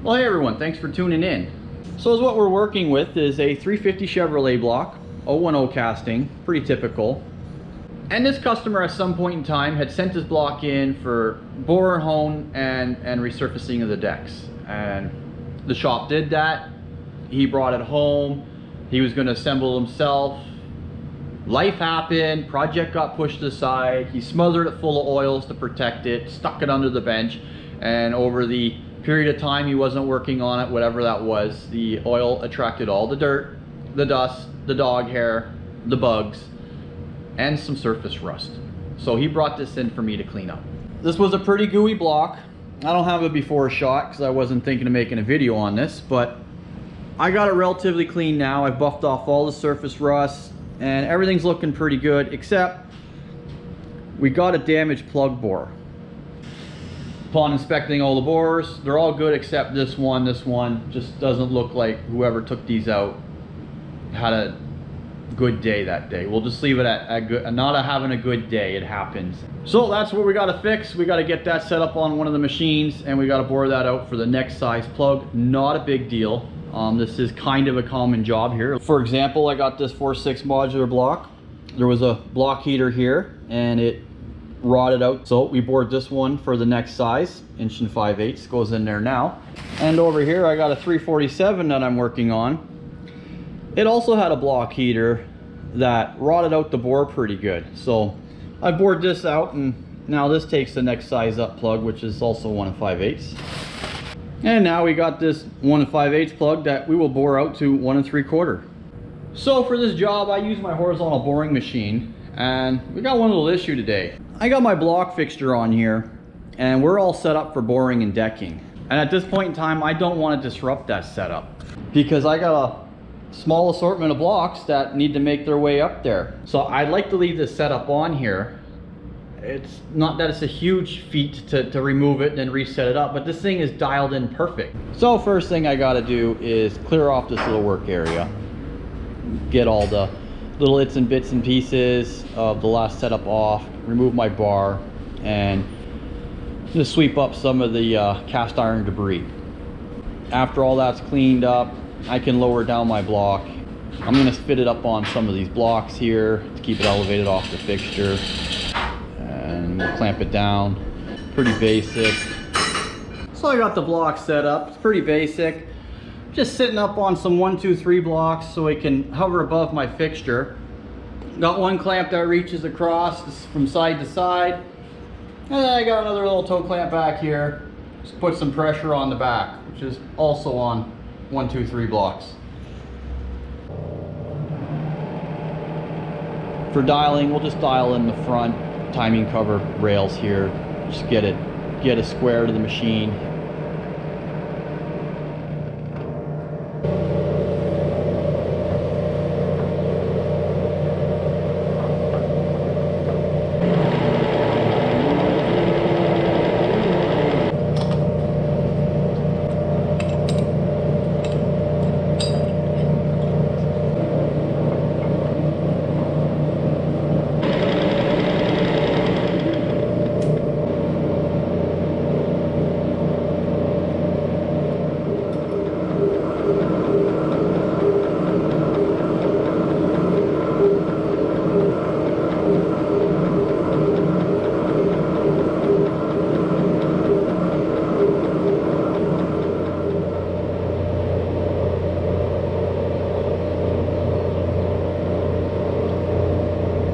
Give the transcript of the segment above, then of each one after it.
Well, hey everyone, thanks for tuning in. So what we're working with is a 350 Chevrolet block, 010 casting, pretty typical. And this customer at some point in time had sent his block in for bore and hone and resurfacing of the decks. And the shop did that. He brought it home. He was going to assemble himself. Life happened, project got pushed aside. He smothered it full of oils to protect it, stuck it under the bench, and over the period of time he wasn't working on it, whatever that was, the oil attracted all the dirt, the dust, the dog hair, the bugs, and some surface rust. So he brought this in for me to clean up. This was a pretty gooey block. I don't have a before shot because I wasn't thinking of making a video on this, but I got it relatively clean now. I've buffed off all the surface rust and everything's looking pretty good, except we got a damaged plug bore. Upon inspecting all the bores, they're all good except this one. This one just doesn't look like whoever took these out had a good day that day. We'll just leave it at not having a good day. It happens. So that's what we got to fix. We got to get that set up on one of the machines, and we got to bore that out for the next size plug. Not a big deal. This is kind of a common job here. For example, I got this 4.6 modular block. There was a block heater here and it rotted out, so we bored this one for the next size, 1 5/8 goes in there now. And over here I got a 347 that I'm working on. It also had a block heater that rotted out the bore pretty good, so I bored this out, and now this takes the next size up plug, which is also 1 5/8. And now we got this 1 5/8 plug that we will bore out to 1 3/4. So for this job I use my horizontal boring machine, and we got one little issue today. I got my block fixture on here and we're all set up for boring and decking, and at this point in time I don't want to disrupt that setup because I got a small assortment of blocks that need to make their way up there. So I'd like to leave this setup on here. It's not that it's a huge feat to remove it and then reset it up, but this thing is dialed in perfect. So first thing I got to do is clear off this little work area, get all the little bits and pieces of the last setup off, remove my bar, and just sweep up some of the cast iron debris. After all that's cleaned up, I can lower down my block. I'm going to fit it up on some of these blocks here to keep it elevated off the fixture, and we'll clamp it down. Pretty basic. So I got the block set up. It's pretty basic. Just sitting up on some 1, 2, 3 blocks so it can hover above my fixture. Got one clamp that reaches across from side to side, and then I got another little toe clamp back here. Just put some pressure on the back, which is also on 1, 2, 3 blocks. For dialing, we'll just dial in the front timing cover rails here. Just get it square to the machine.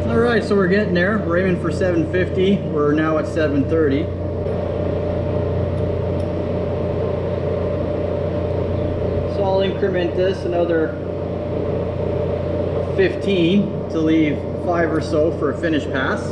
Alright, so we're getting there. We're aiming for 750. We're now at 730. So I'll increment this another 15 to leave 5 or so for a finish pass.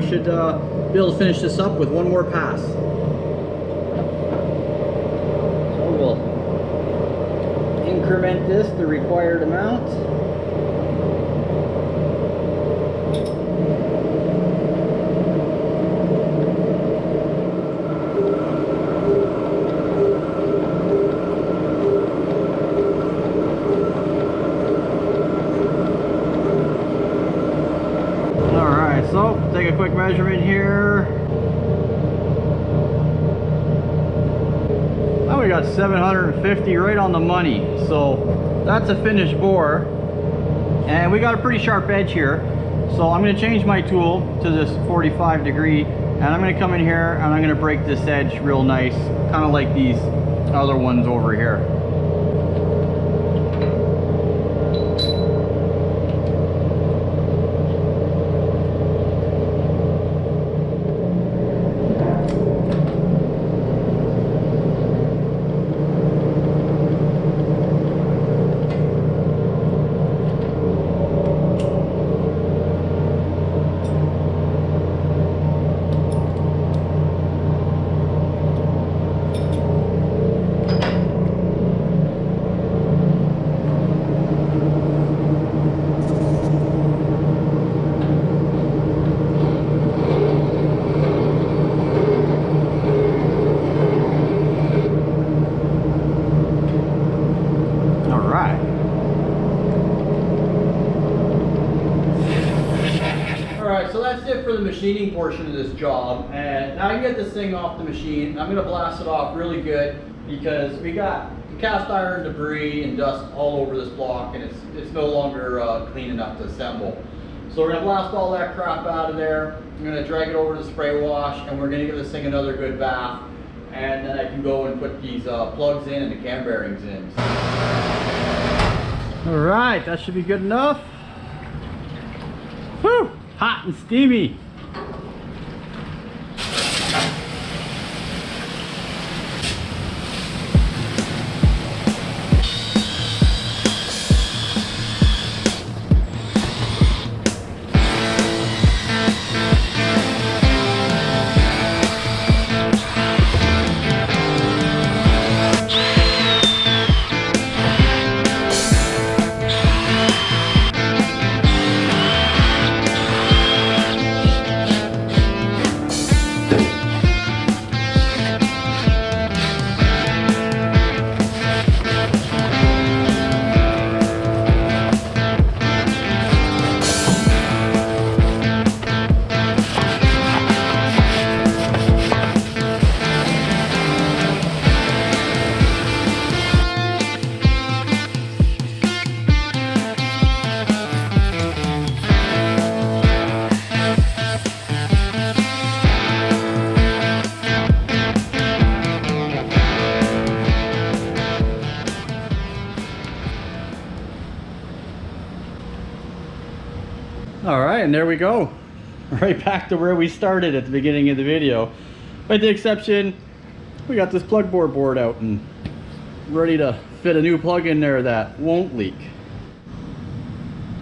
we should be able to finish this up with one more pass. So we'll increment this the required amount. So, take a quick measurement here. Now we got 750 right on the money. So, that's a finished bore. And we got a pretty sharp edge here. So, I'm going to change my tool to this 45 degree. And I'm going to come in here and I'm going to break this edge real nice. Kind of like these other ones over here. So that's it for the machining portion of this job, and now I can get this thing off the machine. I'm going to blast it off really good because we got cast iron debris and dust all over this block, and it's no longer clean enough to assemble. So we're going to blast all that crap out of there. I'm going to drag it over to the spray wash, and we're going to give this thing another good bath, and then I can go and put these plugs in and the cam bearings in. All right, that should be good enough. Whew! Hot and steamy. All right, and there we go. Right back to where we started at the beginning of the video. With the exception, we got this plug board out and ready to fit a new plug in there that won't leak.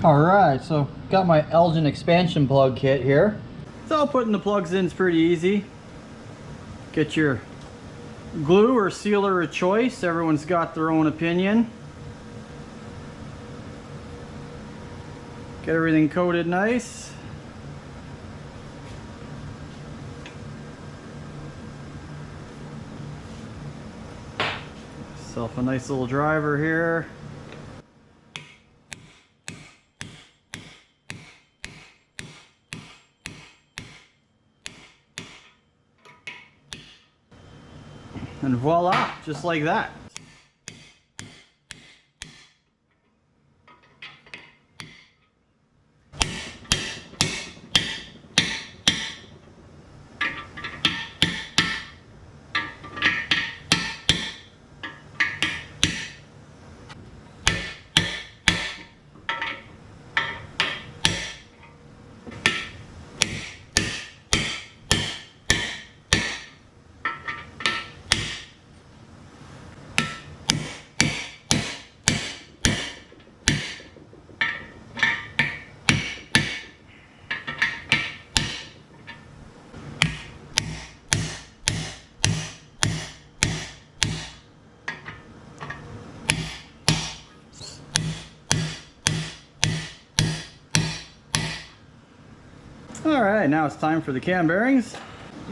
All right, so got my Elgin expansion plug kit here. So putting the plugs in is pretty easy. Get your glue or sealer of choice. Everyone's got their own opinion. Get everything coated nice. Self a nice little driver here. And voila, just like that. Alright, now it's time for the cam bearings.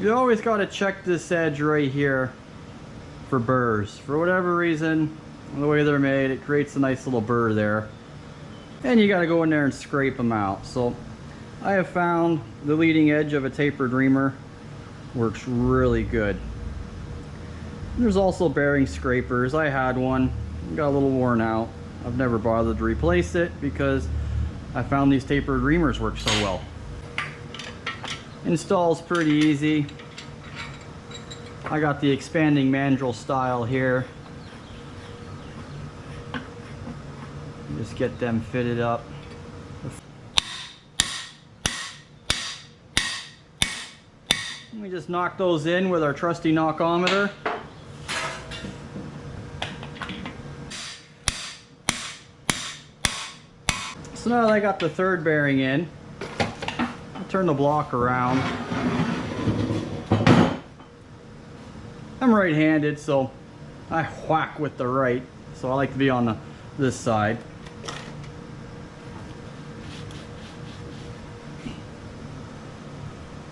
You always got to check this edge right here for burrs. For whatever reason, the way they're made, it creates a nice little burr there. And you got to go in there and scrape them out. So I have found the leading edge of a tapered reamer works really good. There's also bearing scrapers. I had one, got a little worn out. I've never bothered to replace it because I found these tapered reamers work so well. Installs pretty easy. I got the expanding mandrel style here. Just get them fitted up. We just knock those in with our trusty knockometer. So now that I got the third bearing in, I'll turn the block around. I'm right-handed, so I whack with the right. So I like to be on this side.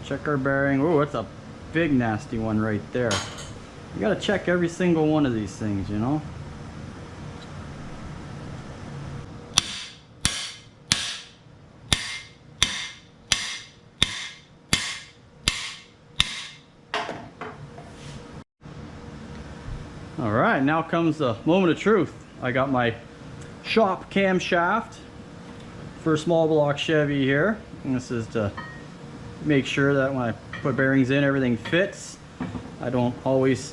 Check our bearing. Oh, that's a big nasty one right there. You gotta check every single one of these things, you know. Alright, now comes the moment of truth. I got my shop camshaft for a small block Chevy here. And this is to make sure that when I put bearings in, everything fits. I'm not always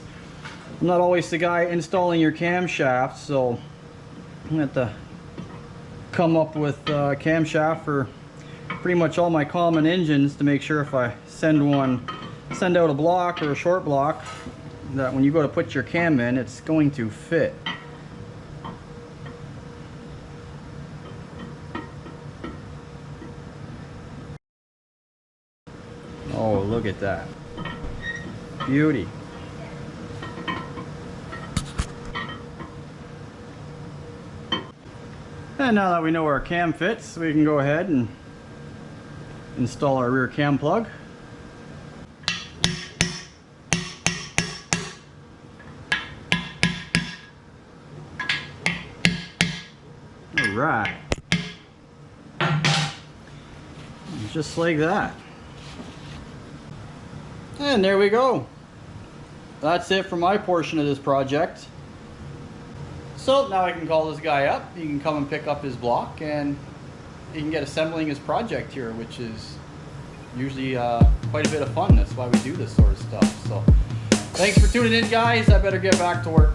the guy installing your camshaft, so I'm going to have to come up with a camshaft for pretty much all my common engines to make sure if I send out a block or a short block, that when you go to put your cam in, it's going to fit. Oh, look at that. Beauty. And now that we know where our cam fits, we can go ahead and install our rear cam plug. Alright. Just like that. And there we go. That's it for my portion of this project. So now I can call this guy up. He can come and pick up his block and he can get assembling his project here, which is usually quite a bit of fun. That's why we do this sort of stuff. So thanks for tuning in, guys. I better get back to work.